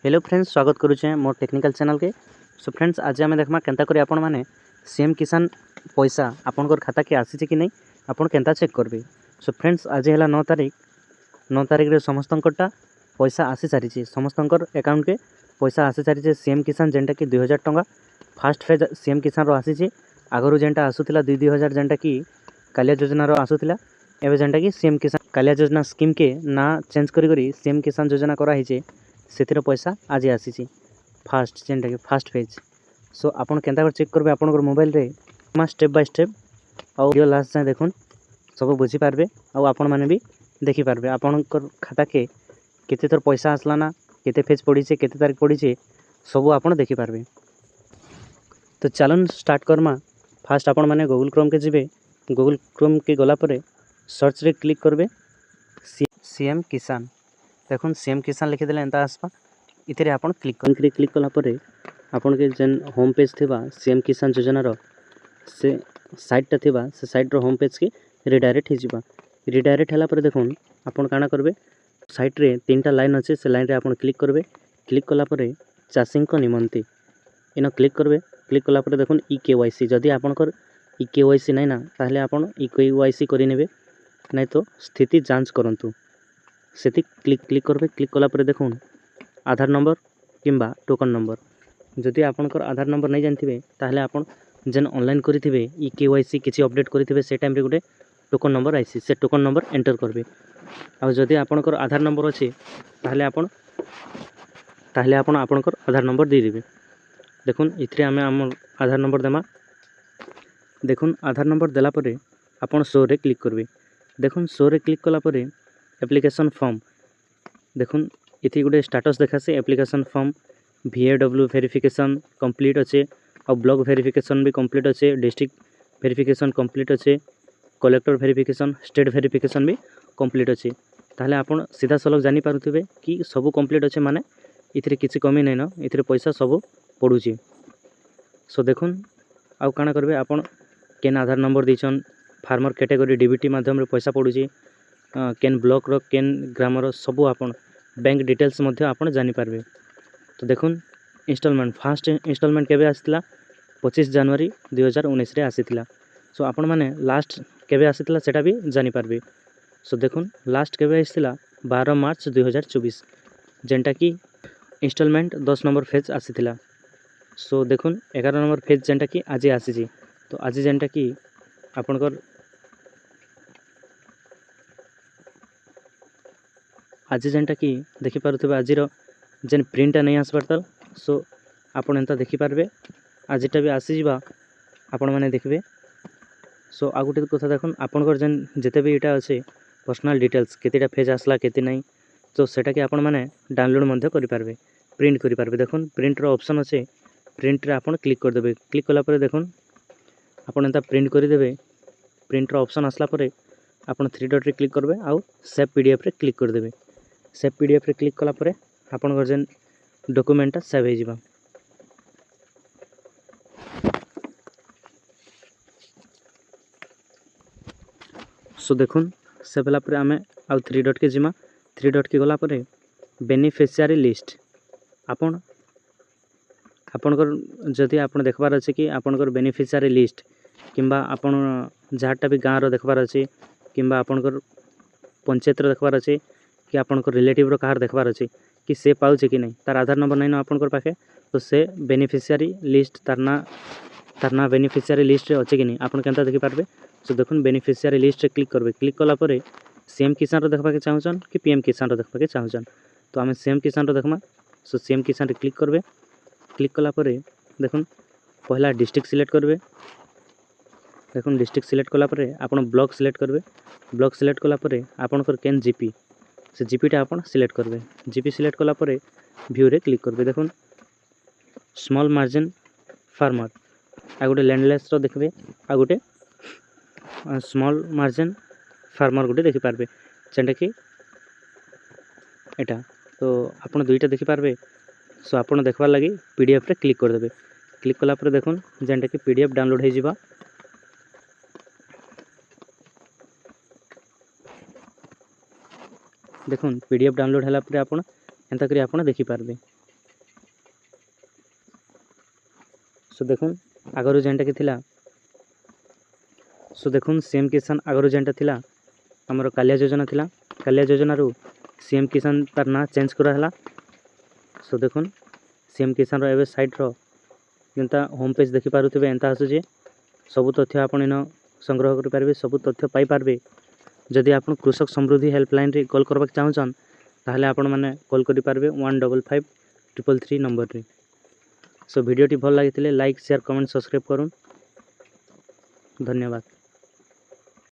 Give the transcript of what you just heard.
Hello friends, स्वागत करुचे more technical channel के। सो फ्रेंड्स, आज आम देखमा केनता करी आपण माने सीएम किसान पैसा आपनकर खाता के आसी कि नहीं आपन केनता चेक करबे। सो फ्रेंड्स, आज है 9 तारिख रे समस्तंकटा पैसा आसी सारी समस्तंकर अकाउंट के पैसा आसी सारी सीएम किसान जेनटा कि 2000 टंका फास्ट फेज सीएम किसान रो आसी। आगरु जेनटा आसुतिला 2000 जेनटा कि कालिया योजना रो आसुतिला, एबे जेनटा कि सीएम किसान कालिया योजना स्कीम के ना चेंज करी सीएम किसान योजना करा हिचे से पैसा आज आसी फास्ट जेनटा कि फास्ट फेज। सो आपन केनता कर चेक करबे आपन मोबाइल रे स्टेप बाय स्टेप और वीडियो लास्ट जाए देखुन सब बुझी पारबे और आपन माने भी देखि पारबे आपन खाता के केते थर पैसा आसला ना केते फेज पड़ी छे केते तारीख पड़ी छे सब आपन देखि पारबे। तो चलन स्टार्ट करमा। फास्ट आपन माने गूगल क्रोम के जिबे, गूगल क्रोम के गला परे सर्च रे क्लिक करबे सीएम किसान। देखुन सीएम किसान लिखि देले एंता आसपा इतरे आपन क्लिक कला परे आपन के जेन होम पेज थिबा सीएम किसान योजना रो से साइट ता थिबा से साइट रो होम पेज के रिडायरेक्ट हे जिबा। रिडायरेक्ट हला परे देखुन आपन काना करबे साइट रे तीनटा लाइन अछि से लाइन रे आपन क्लिक करबे। क्लिक कला परे चासिंग को निमंती इनो क्लिक करबे। क्लिक कला परे देखुन ई केवाईसी जदी आपनकर ई केवाईसी नै ना ताहले आपन ई केवाईसी करि नेबे नै तो स्थिति जांच करंतु सेति क्लिक करबे। क्लिक कला परे देखुन आधार नंबर किंबा टोकन नंबर जदि आपनकर आधार नंबर नहीं जानथिबे ताहले आपन जेन ऑनलाइन करिथिबे ई केवाईसी किछि अपडेट करिथिबे से टाइम रे गुटे टोकन नंबर आइसी से टोकन नंबर एंटर करबे। आ जदि आपनकर आधार नंबर अछि ताहले आपन आपनकर आधार नंबर दे दिबे। देखुन इथरे हम आधार नंबर देमा। देखुन आधार नंबर देला परे आपन शो रे क्लिक करबे। देखुन शो रे क्लिक कला परे एप्लीकेशन फॉर्म देखुन इथि गुटे स्टेटस देखासे application form VAW verification complete अच्छे और ब्लॉक वेरिफिकेशन भी कंप्लीट अच्छे, डिस्ट्रिक्ट वेरिफिकेशन कंप्लीट अच्छे, कलेक्टर वेरिफिकेशन स्टेट वेरिफिकेशन भी कंप्लीट अच्छे। ताहले आपन सीधा सलग जानि पारुथिबे कि सब कंप्लीट अच्छे माने इथरे किछि कमी नै न इथरे पैसा सब पडुची। सो देखुन आउ काना करबे आपन केन आधार नंबर दिछन फार्मर कैटेगरी डीबीटी माध्यम रे पैसा पडुची केन ब्लॉक रो केन ग्राम रो सब आपन बैंक डिटेल्स मध्य आपन जानि पारबे। तो देखुन इंस्टॉलमेंट फास्ट इंस्टॉलमेंट केबे आसितला 25 जनवरी 2019 रे आसितला। सो आपन माने लास्ट केबे आसितला सेटा भी जानि पारबे। सो देखुन लास्ट केबे आसितला 12 मार्च 2024 जेनटा कि इंस्टॉलमेंट 10 नंबर फेज आसितला। सो देखुन 11 नंबर फेज जेनटा कि आज आसीजी। तो आज जेनटा कि आपनकर आज जेनटा कि देखि पारुथिबे आजिरो जेन प्रिंटा नहीं आस पारता। सो आपन एंता देखि पारबे आजिटा भी आसी जिबा आपन माने देखबे। सो आ गुटे कथा देखुन आपनकर जेन जेते भी एटा अछि पर्सनल डिटेल्स केतेटा फेज आसला केते नहीं तो सेटा कि आपन माने डाउनलोड मध्य करि पारबे प्रिंट करि पारबे। देखुन प्रिंट रो ऑप्शन अछि प्रिंट रे आपन क्लिक कर देबे। क्लिक कला परे देखुन आपन एंता प्रिंट करि देबे। प्रिंट रो ऑप्शन आसला परे आपन 3 डॉट रे क्लिक करबे आउ सेव पीडीएफ रे क्लिक कर देबे। सेव पीडीएफ रे क्लिक कला परे आपन जेन डॉक्यूमेंट सेव हो जिबा। सो देखुन सेव होला परे आमे आउ 3 डॉट के जिमा। 3 डॉट के गला परे बेनिफिशियरी लिस्ट आपन जदि आपन देखबार अछि कि आपनकर बेनिफिशियरी लिस्ट किंबा आपन जाटा भी गाँव रो देखबार अछि किंबा आपनकर पंचायत रो देखबार अछि कि आपनकर रिलेटिव रो कार देखबार अछि कि से पाउचे कि नहीं तार आधार नंबर नहीं न आपनकर पाखे तो से बेनिफिशियरी लिस्ट तारना बेनिफिशियरी लिस्ट रे अछि कि नहीं आपन केनता देखि पारबे। सो देखुन बेनिफिशियरी लिस्ट रे क्लिक करबे। क्लिक कला परे सीएम किसान रो देखबा के चाहउछन कि पीएम किसान रो देखबा के चाहउछन तो आमे सीएम किसान रो देखमा। सो सीएम किसान रे क्लिक करबे। क्लिक कला परे देखुन पहला डिस्ट्रिक्ट सिलेक्ट करबे। देखुन डिस्ट्रिक्ट सिलेक्ट कला परे आपन ब्लॉक सिलेक्ट करबे। ब्लॉक सिलेक्ट कला परे आपनकर केन जीपी से जीपीटा आपन सिलेक्ट करबे। जीपी सिलेक्ट कला परे व्यू रे क्लिक करबे। देखुन स्मॉल मार्जिन फार्मर आ गुटे लैंडलेस रो देखबे आ गुटे स्मॉल मार्जिन फार्मर गुटे देखि पारबे जेंटा कि एटा तो आपन दुईटा देखि पारबे। सो आपन देखबार लागि पीडीएफ रे क्लिक कर देबे। क्लिक कला परे देखुन जेंटा कि पीडीएफ डाउनलोड हे जिबा। देखुन पीडीएफ डाउनलोड हला परे आपन एंता करी आपन देखि पारबे। सो देखुन आगरू जेनटा कि थिला सो देखुन सीएम किसान आगरू जेनटा थिला हमर कालिया योजना थिला कालिया योजना रु सीएम किसान तार ना चेंज करा हला सो देखुन सीएम किसान रो एबे साइट रो जेनता होम पेज देखि पारुथिबे एंता आसु जे सब तथ्य आपण इन संग्रह करि पारबे सब तथ्य पाई पारबे जदि आपण कृषक समृद्धि हेल्पलाइन रे कॉल करबाक चाहछन ताहले आपण माने कॉल करि पारबे 155333 नंबर रे सो वीडियो टी भल लागितिले लाइक शेयर कमेंट सब्सक्राइब करूँ धन्यवाद।